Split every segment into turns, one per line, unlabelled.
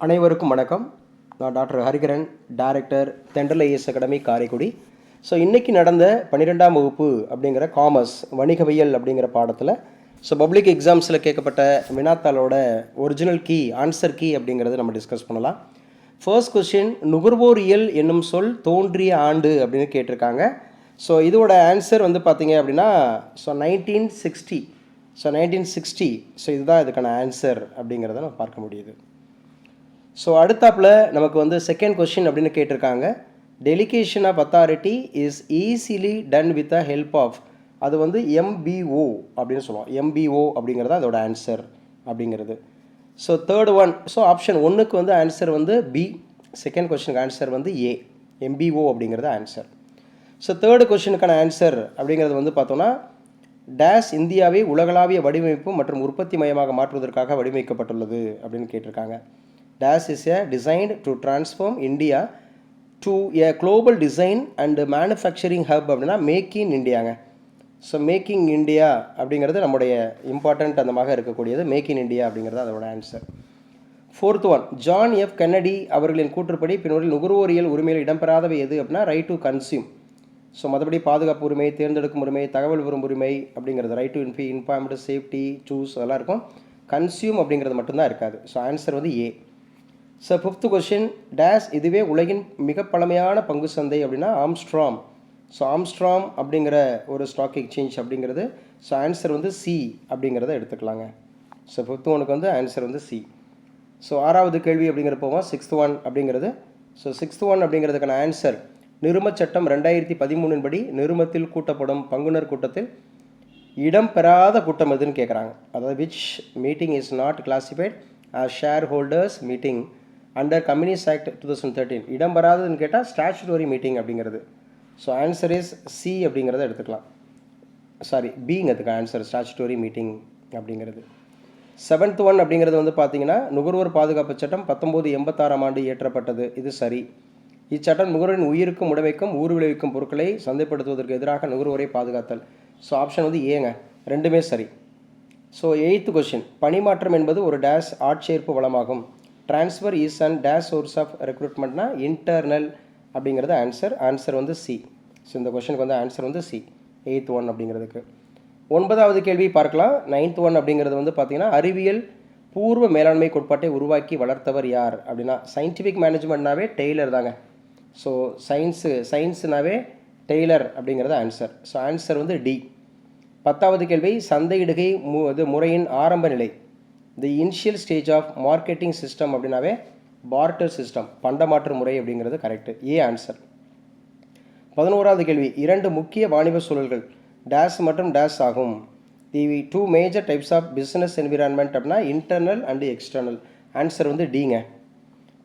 அனைவருக்கும் வணக்கம். நான் டாக்டர் ஹரிகரன், டைரக்டர் தென்றல் ஐஏஎஸ் அகாடமி காரைக்குடி. ஸோ இன்றைக்கி நடந்த 12ஆம் வகுப்பு அப்படிங்கிற காமர்ஸ் வணிகவியல் அப்படிங்கிற பாடத்தில் பப்ளிக் எக்ஸாம்ஸில் கேட்கப்பட்ட வினாத்தாளோட ஒரிஜினல் கீ ஆன்சர் கீ அப்படிங்கிறத நம்ம டிஸ்கஸ் பண்ணலாம். ஃபர்ஸ்ட் கொஸ்டின், நுகர்வோரியல் என்னும் சொல் தோன்றிய ஆண்டு அப்படின்னு கேட்டிருக்காங்க. ஸோ இதோட ஆன்சர் பார்த்தீங்க அப்படின்னா 1960. 1960. இதுதான் இதுக்கான ஆன்சர் அப்படிங்கிறத நம்ம பார்க்க முடியுது. ஸோ அடுத்தாப்பில் நமக்கு செகண்ட் கொஸ்டின் அப்படின்னு கேட்டிருக்காங்க. Delegation of authority is easily done with the help of. அது MBO அப்படின்னு சொல்லுவோம். MBO அப்படிங்கிறது அதோட ஆன்சர் அப்படிங்கிறது. ஸோ தேர்ட் ஒன், ஆப்ஷன் ஒன்றுக்கு ஆன்சர் பி. செகண்ட் கொஸ்டினுக்கு ஆன்சர் A. MBO அப்படிங்கிறது ஆன்சர். ஸோ தேர்டு கொஸ்டினுக்கான ஆன்சர் அப்படிங்கிறது பார்த்தோன்னா, டேஸ் இந்தியாவை உலகளாவிய வடிவமைப்பு மற்றும் உற்பத்தி மையமாக மாற்றுவதற்காக வடிவமைக்கப்பட்டுள்ளது அப்படின்னு கேட்டிருக்காங்க. DAS is designed to transform India to a global design and manufacturing hub அப்படின்னா மேக் இன் இண்டியாங்க. ஸோ மேக்கிங் இண்டியா அப்படிங்கிறது நம்முடைய இம்பார்ட்டண்ட் அந்தமாக இருக்கக்கூடியது. மேக் இன் இண்டியா அப்படிங்கிறது அதோட answer. Fourth one, John F Kennedy அவர்களின் கூற்றுப்படி பின்வரில் நுகர்வோரியல் உரிமையில் இடம்பெறாதவை எது அப்படின்னா ரைட் டு கன்சியூம். ஸோ மற்றபடி பாதுகாப்பு உரிமை, தேர்ந்தெடுக்கும் உரிமை, தகவல் பெறும் உரிமை அப்படிங்கிறது right to informed, safety, choose அதெல்லாம் இருக்கும். கன்சியூம் அப்படிங்கிறது மட்டும்தான் இருக்காது. So answer A. So fifth question, days இதுவே உலகின் மிக பழமையான பங்கு சந்தை அப்படின்னா ஆம்ஸ்ட்ராம். ஸோ ஆம்ஸ்ட்ராம் அப்படிங்கிற ஒரு ஸ்டாக் எக்ஸ்சேஞ்ச் அப்படிங்கிறது. ஸோ ஆன்சர் சி அப்படிங்கிறத எடுத்துக்கலாங்க. ஸோ ஃபிஃப்த் ஒனுக்கு ஆன்சர் சி. ஸோ ஆறாவது கேள்வி அப்படிங்கிற போவோம். சிக்ஸ்த் ஒன் அப்படிங்கிறது. ஸோ சிக்ஸ்த் ஒன் அப்படிங்கிறதுக்கான ஆன்சர், நிருமச் சட்டம் 2013 படி நிருமத்தில் கூட்டப்படும் பங்குனர் கூட்டத்தில் இடம்பெறாத கூட்டம் எதுன்னு கேட்குறாங்க. அதாவது which meeting is not classified as share holders meeting under communist act 2013. இடம்பெறாததுன்னு கேட்டால் ஸ்டாச்சுட்டரி மீட்டிங் அப்படிங்கிறது. ஸோ ஆன்சர் இஸ் சி அப்படிங்கிறத எடுத்துக்கலாம். சாரி, பிங்கிறதுக்கு ஆன்சர் ஸ்டாச்சுட்டரி மீட்டிங் அப்படிங்கிறது. செவன்த் ஒன் அப்படிங்கிறது பார்த்தீங்கன்னா, நுகர்வோர் பாதுகாப்பு சட்டம் 1986ஆம் ஆண்டு இயற்றப்பட்டது. இது சரி. இச்சட்டம் நுகர்வோரின் உயிருக்கும் உடைமைக்கும் ஊர் விளைவிக்கும் பொருட்களை சந்தைப்படுத்துவதற்கு எதிராக நுகர்வோரை பாதுகாத்தல். ஸோ ஆப்ஷன் ஏங்க, ரெண்டுமே சரி. ஸோ எய்த்து கொஸ்டின், பணிமாற்றம் என்பது ஒரு டேஸ் ஆட்சேர்ப்பு வளமாகும். Transfer is and this source of ரெக்ரூட்மெண்ட்னா இன்டர்னல் அப்படிங்கிறது ஆன்சர். Answer C. ஸோ இந்த கொஸ்டினுக்கு ஆன்சர் சி, எய்த் ஒன் அப்படிங்கிறதுக்கு. ஒன்பதாவது கேள்வி பார்க்கலாம். நைன்த் ஒன் அப்படிங்கிறது பார்த்தீங்கன்னா, அறிவியல் பூர்வ மேலாண்மை கோட்பாட்டை உருவாக்கி வளர்த்தவர் யார் அப்படின்னா, சயின்டிஃபிக் மேனேஜ்மெண்ட்னாவே டெய்லர் தாங்க. ஸோ சயின்ஸுனாவே டெய்லர் அப்படிங்கிறது ஆன்சர். So answer D. பத்தாவது கேள்வி, சந்தையிடுகை முறையின் ஆரம்ப நிலை, the initial stage of marketing system அப்படின்னாவே பார்ட்டர் சிஸ்டம், பண்டமாற்று முறை அப்படிங்கிறது கரெக்டு. A answer. 11வது கேள்வி, இரண்டு முக்கிய வாணிப சூழல்கள் டேஸ் மற்றும் டேஸ் ஆகும். The two major types of business environment அப்படின்னா இன்டர்னல் அண்டு எக்ஸ்டர்னல். ஆன்சர் டிங்க.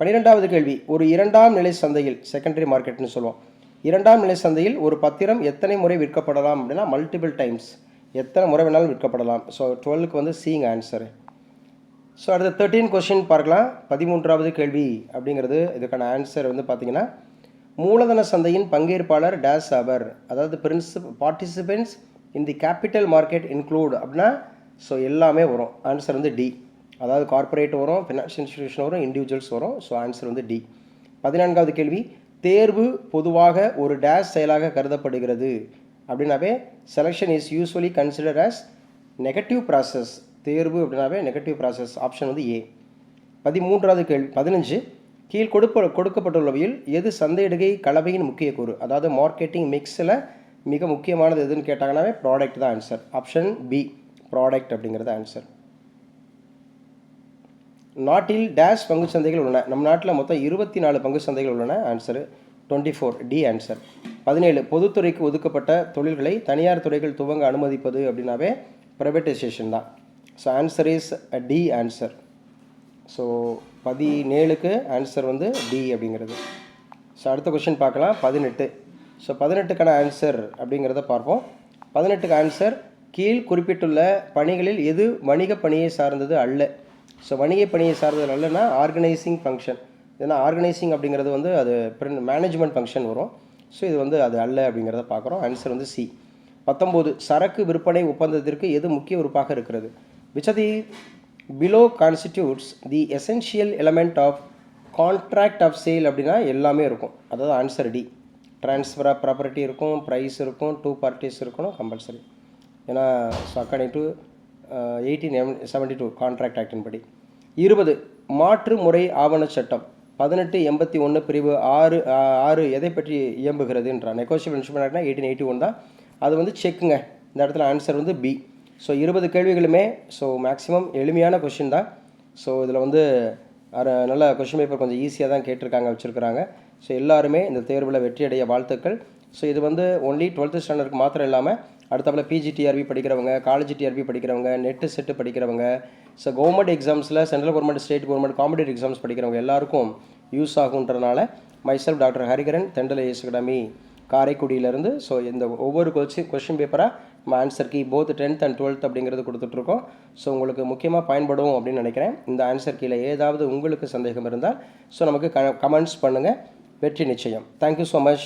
12வது கேள்வி, ஒரு இரண்டாம் நிலை சந்தையில், செகண்டரி மார்க்கெட்னு சொல்லுவோம், இரண்டாம் நிலை சந்தையில் ஒரு பத்திரம் எத்தனை முறை விற்கப்படலாம் அப்படின்னா மல்டிபிள் டைம்ஸ், எத்தனை முறை வேணாலும் விற்கப்படலாம். ஸோ 12க்கு சிங்க ஆன்சரு. ஸோ அடுத்த 13 கொஸ்டின் பார்க்கலாம். 13வது கேள்வி அப்படிங்கிறது இதுக்கான ஆன்சர் பார்த்தீங்கன்னா, மூலதன சந்தையின் பங்கேற்பாளர் டேஸ் அவர், அதாவது participants in the capital market include அப்படின்னா ஸோ எல்லாமே வரும். Answer D. அதாவது கார்பரேட் வரும், ஃபினான்ஷியல் இன்ஸ்டிடியூஷன் வரும், இண்டிவிஜுவல்ஸ் வரும். So answer D. 14வது கேள்வி, தேர்வு பொதுவாக ஒரு டேஸ் செயலாக கருதப்படுகிறது அப்படின்னாவே selection is usually consider as negative process. தேர்வு அப்படின்னாவே நெகட்டிவ் ப்ராசஸ். Option A. 13வது கேள்வி 15, கீழ் கொடுக்கப்பட்டுள்ளவையில் எது சந்தையிடுகை கலவையின் முக்கிய கூறு, அதாவது மார்க்கெட்டிங் மிக்ஸில் மிக முக்கியமானது எதுன்னு கேட்டாங்கன்னாவே ப்ராடக்ட் தான் ஆன்சர். ஆப்ஷன் பி, ப்ராடக்ட் அப்படிங்கிறது ஆன்சர். நாட்டில் டேஷ் பங்கு சந்தைகள் உள்ளன. நம் நாட்டில் மொத்தம் 24 பங்கு சந்தைகள் உள்ளன. Answer 24, D answer. 17, பொதுத்துறைக்கு ஒதுக்கப்பட்ட தொழில்களை தனியார் துறைகள் துவங்க அனுமதிப்பது அப்படின்னாவே ப்ரைவேட்டைசேஷன் தான். So answer is D answer. So 17க்கு ஆன்சர் டி அப்படிங்கிறது. ஸோ அடுத்த கொஸ்டின் பார்க்கலாம். 18. ஸோ 18க்கான ஆன்சர் அப்படிங்கிறத பார்ப்போம். 18க்கு ஆன்சர், கீழ் குறிப்பிட்டுள்ள பணிகளில் எது வணிக பணியை சார்ந்தது அல்ல. ஸோ வணிக பணியை சார்ந்தது அல்லனா ஆர்கனைசிங் ஃபங்க்ஷன். ஏன்னா ஆர்கனைசிங் அப்படிங்கிறது அது மேனேஜ்மெண்ட் ஃபங்க்ஷன் வரும். ஸோ இது அது அல்ல அப்படிங்கிறத பார்க்குறோம். Answer C. 19, சரக்கு விற்பனை ஒப்பந்தத்திற்கு எது முக்கிய உறுப்பாக இருக்கிறது. Which of the below constitutes the essential element of contract of sale அப்படின்னா எல்லாமே இருக்கும். அதாவது answer D. Transfer of property இருக்கும், ப்ரைஸ் இருக்கும், டூ பார்ட்டிஸ் இருக்கணும் கம்பல்சரி. ஏன்னா அக்கார்டிங் டு 1872 கான்ட்ராக்ட் ஆக்டின் படி. 20 மாற்று முறை ஆவண சட்டம் 1881 பிரிவு 6 எதை பற்றி இயம்புகிறதுன்றான். நெகோஷியபிள் இன்ஸ்ட்ருமெண்ட் ஆக்ட்னா 1881 தான். அது வந்து செக்குங்க. இந்த இடத்துல ஆன்சர் வந்து பி. ஸோ 20 கேள்விகளுமே ஸோ மேக்ஸிமம் எளிமையான கொஷின் தான். ஸோ இதில் வந்து நல்ல கொஷின் பேப்பர் கொஞ்சம் ஈஸியாக தான் கேட்டிருக்காங்க, வச்சுருக்கிறாங்க. ஸோ எல்லாருமே இந்த தேர்வில் வெற்றியடைய வாழ்த்துக்கள். ஸோ இது வந்து ஒன்லி 12th ஸ்டாண்டர்டுக்கு மாத்திரம் இல்லாமல் அடுத்தப்பில் பிஜிடிஆர்பி படிக்கிறவங்க, காலேஜ் டிஆர்பி படிக்கிறவங்க, நெட்டு செட்டு படிக்கிறவங்க, ஸோ கவர்மெண்ட் எக்ஸாம்ஸில் central government, state government, competitive exams படிக்கிறவங்க எல்லாருக்கும் யூஸ் ஆகுன்றதுனால myself doctor Hariharan, Thendral IAS academy காரைக்குடியிலேருந்து so இந்த ஒவ்வொரு கொஷின் பேப்பராக நம்ம answer key both 10th and 12th அப்படிங்கிறது கொடுத்துட்ருக்கோம். ஸோ உங்களுக்கு முக்கியமாக பயன்படும் அப்படின்னு நினைக்கிறேன். இந்த ஆன்சர் கீழே ஏதாவது உங்களுக்கு சந்தேகம் இருந்தால் ஸோ நமக்கு கமெண்ட்ஸ் பண்ணுங்கள். வெற்றி நிச்சயம். Thank you so much.